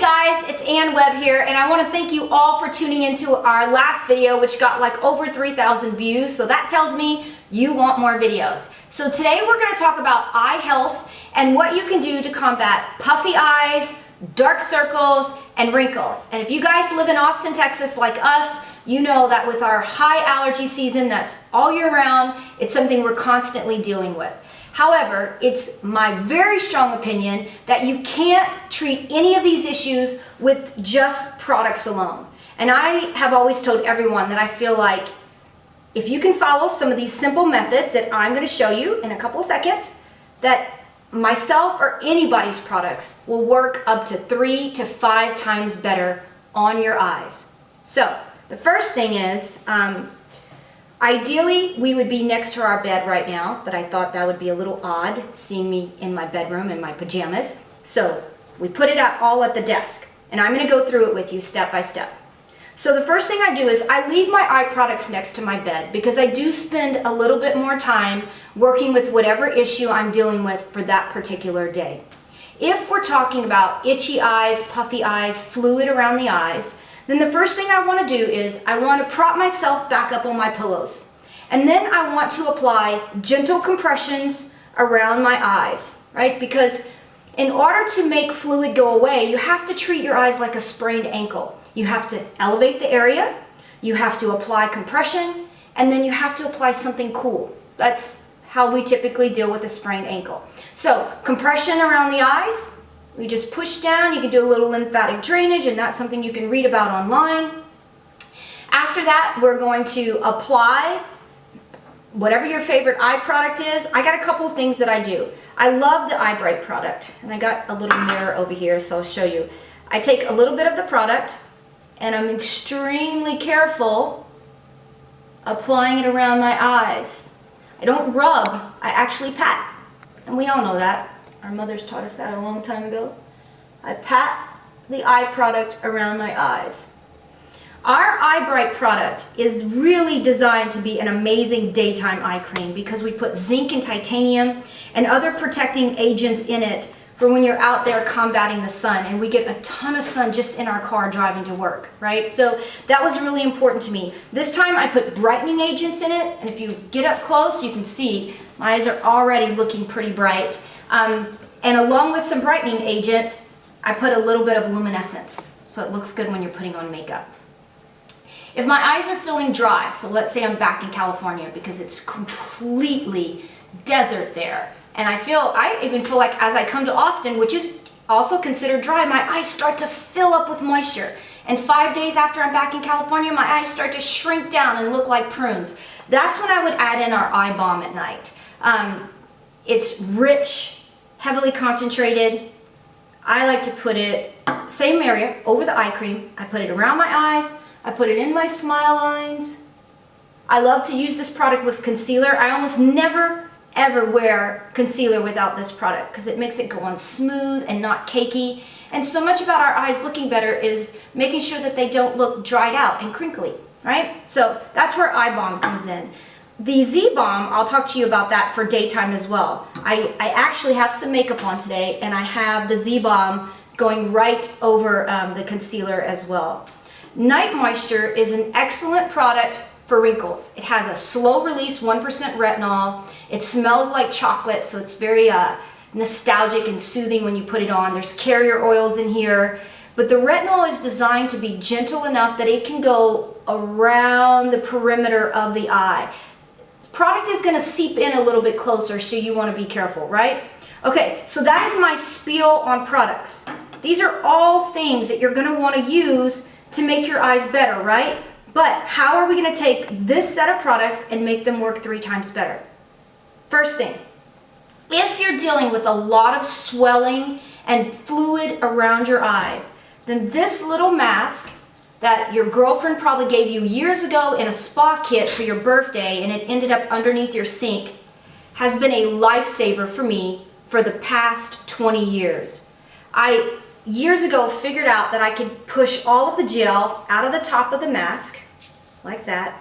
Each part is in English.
Hey guys, it's Webb here, and I want to thank you all for tuning into our last video, which got like over 3,000 views, so that tells me you want more videos. So today we're going to talk about eye health and what you can do to combat puffy eyes, dark circles, and wrinkles. And if you guys live in Austin, Texas like us, you know that with our high allergy season that's all year round, it's something we're constantly dealing with. However, it's my very strong opinion that you can't treat any of these issues with just products alone. And I have always told everyone that I feel like if you can follow some of these simple methods that I'm going to show you in a couple of seconds, that myself or anybody's products will work up to 3 to 5 times better on your eyes. So the first thing is, ideally, we would be next to our bed right now, but I thought that would be a little odd, seeing me in my bedroom in my pajamas. So we put it up all at the desk, and I'm going to go through it with you step by step. So the first thing I do is I leave my eye products next to my bed because I do spend a little bit more time working with whatever issue I'm dealing with for that particular day. If we're talking about itchy eyes, puffy eyes, fluid around the eyes, then the first thing I want to do is I want to prop myself back up on my pillows. And then I want to apply gentle compressions around my eyes, right? Because in order to make fluid go away, you have to treat your eyes like a sprained ankle. You have to elevate the area, you have to apply compression, and then you have to apply something cool. That's how we typically deal with a sprained ankle. So compression around the eyes, we just push down. You can do a little lymphatic drainage, and that's something you can read about online. After that, we're going to apply whatever your favorite eye product is. I got a couple of things that I do. I love the Eye Bright product, and I got a little mirror over here, so I'll show you. I take a little bit of the product, and I'm extremely careful applying it around my eyes. I don't rub, I actually pat, and we all know that. Our mothers taught us that a long time ago. I pat the eye product around my eyes. Our Eye Bright product is really designed to be an amazing daytime eye cream because we put zinc and titanium and other protecting agents in it for when you're out there combating the sun, and we get a ton of sun just in our car driving to work, right? So that was really important to me. This time I put brightening agents in it, and if you get up close, you can see my eyes are already looking pretty bright. And along with some brightening agents, I put a little bit of luminescence, so it looks good when you're putting on makeup. If my eyes are feeling dry, so let's say I'm back in California because it's completely desert there, and I even feel like as I come to Austin, which is also considered dry, my eyes start to fill up with moisture. And 5 days after I'm back in California, my eyes start to shrink down and look like prunes. That's when I would add in our eye balm at night. It's rich, heavily concentrated. I like to put it, same area, over the eye cream. I put it around my eyes. I put it in my smile lines. I love to use this product with concealer. I almost never ever wear concealer without this product because it makes it go on smooth and not cakey. And so much about our eyes looking better is making sure that they don't look dried out and crinkly, right? So that's where eye balm comes in. The Z Balm, I'll talk to you about that for daytime as well. I actually have some makeup on today, and I have the Z Balm going right over the concealer as well. Night Moisture is an excellent product for wrinkles. It has a slow release 1% retinol. It smells like chocolate, so it's very nostalgic and soothing when you put it on. There's carrier oils in here, but the retinol is designed to be gentle enough that it can go around the perimeter of the eye. The product is going to seep in a little bit closer, so you want to be careful, right? Okay, so that is my spiel on products. These are all things that you're going to want to use to make your eyes better, right? But how are we going to take this set of products and make them work 3 times better? First thing, if you're dealing with a lot of swelling and fluid around your eyes, then this little mask that your girlfriend probably gave you years ago in a spa kit for your birthday and it ended up underneath your sink has been a lifesaver for me for the past 20 years. I years ago figured out that I could push all of the gel out of the top of the mask like that,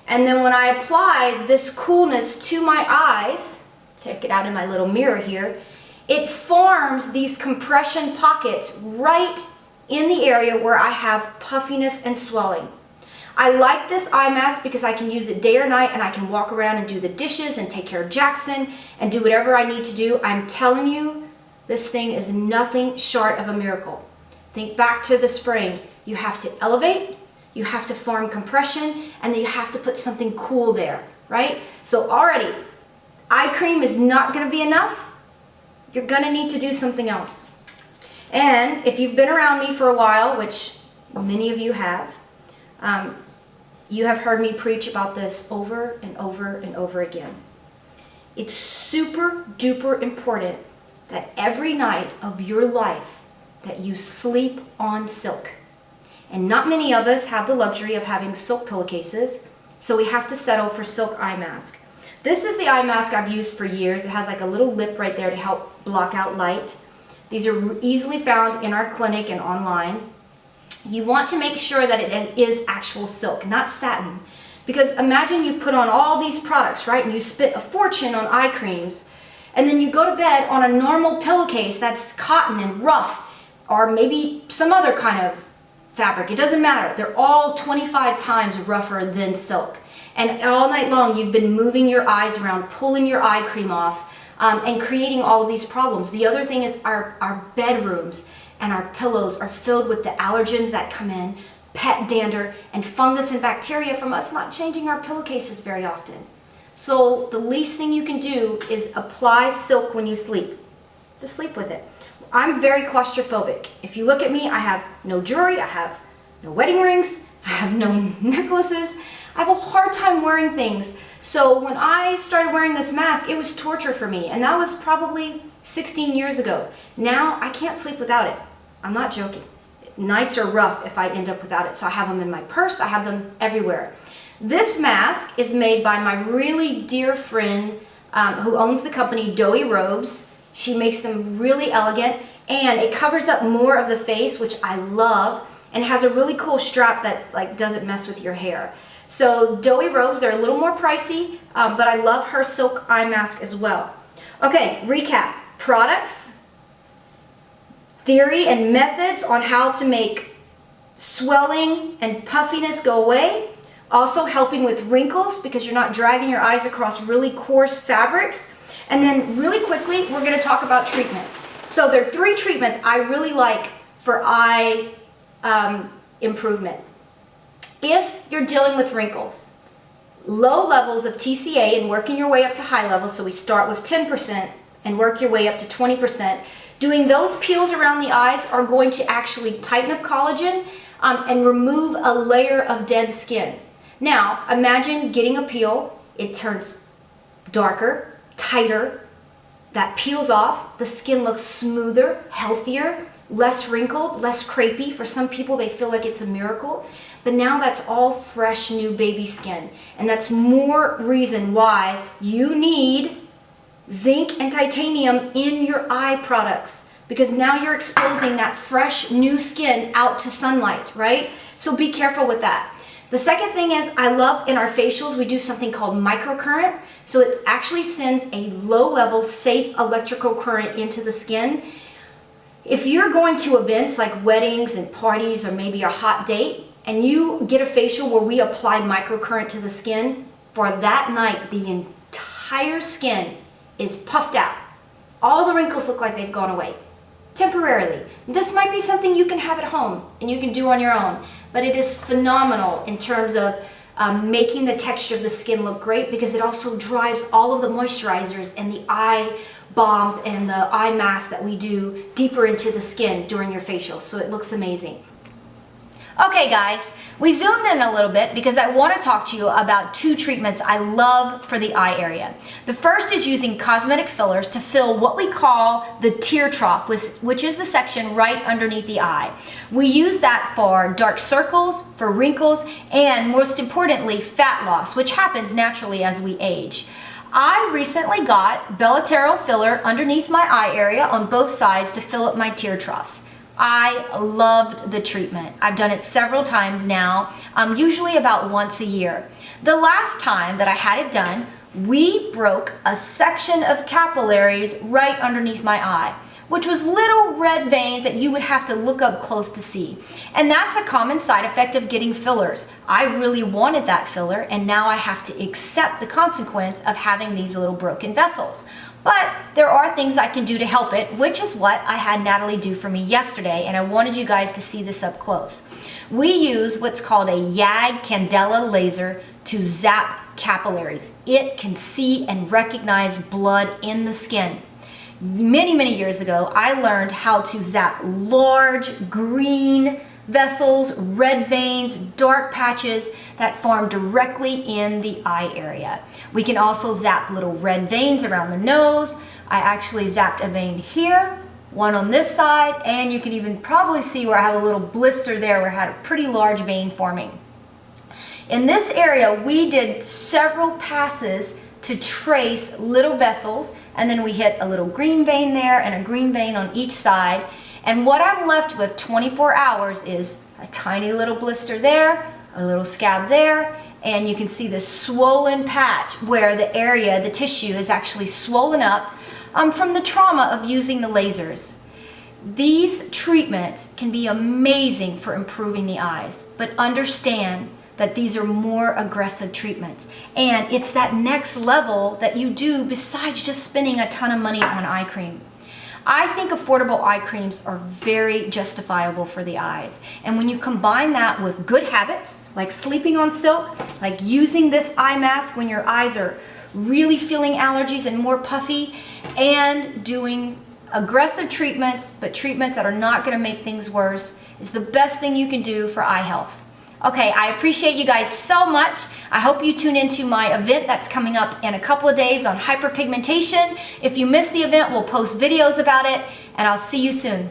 and then when I apply this coolness to my eyes, check it out in my little mirror here, It forms these compression pockets right in the area where I have puffiness and swelling. I like this eye mask because I can use it day or night, and I can walk around and do the dishes and take care of Jackson and do whatever I need to do. I'm telling you, this thing is nothing short of a miracle. Think back to the spring. You have to elevate, you have to form compression, and then you have to put something cool there, right? So already, eye cream is not going to be enough. You're going to need to do something else. And if you've been around me for a while, which many of you have, you have heard me preach about this over and over and over again. It's super duper important that every night of your life that you sleep on silk. And not many of us have the luxury of having silk pillowcases, so we have to settle for silk eye mask. This is the eye mask I've used for years. It has like a little lip right there to help block out light. These are easily found in our clinic and online. You want to make sure that it is actual silk, not satin. Because imagine you put on all these products, right? And you spent a fortune on eye creams, and then you go to bed on a normal pillowcase that's cotton and rough, or maybe some other kind of fabric. It doesn't matter. They're all 25 times rougher than silk. And all night long, you've been moving your eyes around, pulling your eye cream off, and creating all of these problems. The other thing is our bedrooms and our pillows are filled with the allergens that come in, pet dander, and fungus and bacteria from us not changing our pillowcases very often. So the least thing you can do is apply silk when you sleep. Just sleep with it. I'm very claustrophobic. If you look at me, I have no jewelry, I have no wedding rings, I have no necklaces. I have a hard time wearing things. So when I started wearing this mask, it was torture for me. And that was probably 16 years ago. Now I can't sleep without it. I'm not joking. Nights are rough if I end up without it. So I have them in my purse, I have them everywhere. This mask is made by my really dear friend who owns the company Doughy Robes. She makes them really elegant, and it covers up more of the face, which I love, and has a really cool strap that like doesn't mess with your hair. So Doughy Robes, they're a little more pricey, but I love her silk eye mask as well. Okay, recap. Products, theory and methods on how to make swelling and puffiness go away. Also helping with wrinkles because you're not dragging your eyes across really coarse fabrics. And then really quickly, we're going to talk about treatments. So there are 3 treatments I really like for eye improvement. If you're dealing with wrinkles, low levels of TCA and working your way up to high levels, so we start with 10% and work your way up to 20%, doing those peels around the eyes are going to actually tighten up collagen and remove a layer of dead skin. Now, imagine getting a peel, it turns darker, tighter, that peels off, the skin looks smoother, healthier, less wrinkled, less crepey. For some people, they feel like it's a miracle. But now that's all fresh, new baby skin. And that's more reason why you need zinc and titanium in your eye products. Because now you're exposing that fresh, new skin out to sunlight, right? So be careful with that. The second thing is, I love in our facials, we do something called microcurrent. So it actually sends a low-level, safe electrical current into the skin. If you're going to events like weddings and parties or maybe a hot date, and you get a facial where we apply microcurrent to the skin, for that night, the entire skin is puffed out. All the wrinkles look like they've gone away. Temporarily. This might be something you can have at home and you can do on your own, but it is phenomenal in terms of making the texture of the skin look great, because it also drives all of the moisturizers and the eye balms and the eye masks that we do deeper into the skin during your facial, so it looks amazing. Okay guys, we zoomed in a little bit because I want to talk to you about 2 treatments I love for the eye area. The first is using cosmetic fillers to fill what we call the tear trough, which is the section right underneath the eye. We use that for dark circles, for wrinkles, and most importantly, fat loss, which happens naturally as we age. I recently got Bellaterol filler underneath my eye area on both sides to fill up my tear troughs. I loved the treatment. I've done it several times now, usually about once a year. The last time that I had it done we broke a section of capillaries right underneath my eye, which was little red veins that you would have to look up close to see. And that's a common side effect of getting fillers. I really wanted that filler, and now I have to accept the consequence of having these little broken vessels. But there are things I can do to help it, which is what I had Natalie do for me yesterday, and I wanted you guys to see this up close. We use what's called a YAG candela laser to zap capillaries. It can see and recognize blood in the skin. Many years ago, I learned how to zap large green vessels, red veins, dark patches that form directly in the eye area. We can also zap little red veins around the nose. I actually zapped a vein here, one on this side, and you can even probably see where I have a little blister there where I had a pretty large vein forming. In this area, we did several passes to trace little vessels, and then we hit a little green vein there and a green vein on each side. And what I'm left with 24 hours is a tiny little blister there, a little scab there, and you can see this swollen patch where the area, the tissue is actually swollen up from the trauma of using the lasers. These treatments can be amazing for improving the eyes, but understand that these are more aggressive treatments. And it's that next level that you do besides just spending a ton of money on eye cream. I think affordable eye creams are very justifiable for the eyes. And when you combine that with good habits, like sleeping on silk, like using this eye mask when your eyes are really feeling allergies and more puffy, and doing aggressive treatments, but treatments that are not gonna make things worse, is the best thing you can do for eye health. Okay, I appreciate you guys so much. I hope you tune into my event that's coming up in a couple of days on hyperpigmentation. If you missed the event, we'll post videos about it, and I'll see you soon.